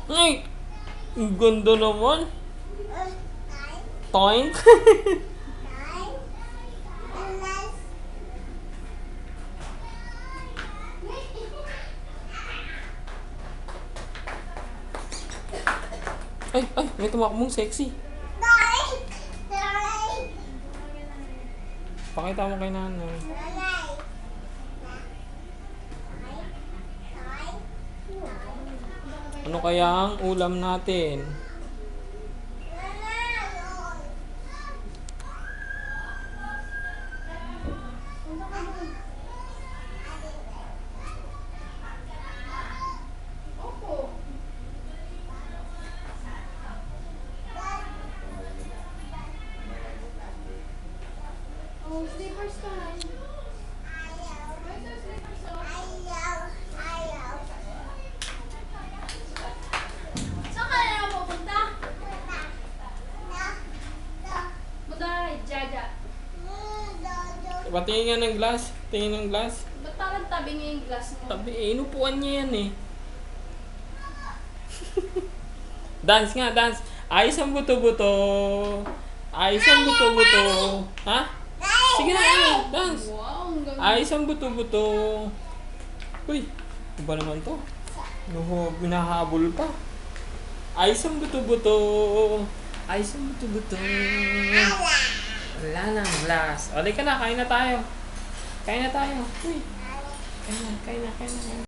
Ay! Ang ganda naman. Toink. Ay, ay, may tumakbong sexy. Pakita mo kay nanay. Ano kaya ang ulam natin? Oh, sleepers time. Saan ka na naman pupunta? Muday, Jaja. Patingin nga ng glass. Tingin ng glass. Ba't parang tabi niya yung glass mo? Tabi, inupuan niya yan eh. Dance nga, dance. Ayos ang buto-buto. Ayos ang buto-buto. Ha? Sige na, dance. Wow, ang ganda. Ayos ang buto-buto. Uy, ano ba naman to? Binahabol pa. Ayos ang buto-buto. Ayos ang buto-buto. Wala nang glass. O, di ka na, kain na tayo. Kain na tayo. Uy. Kain na.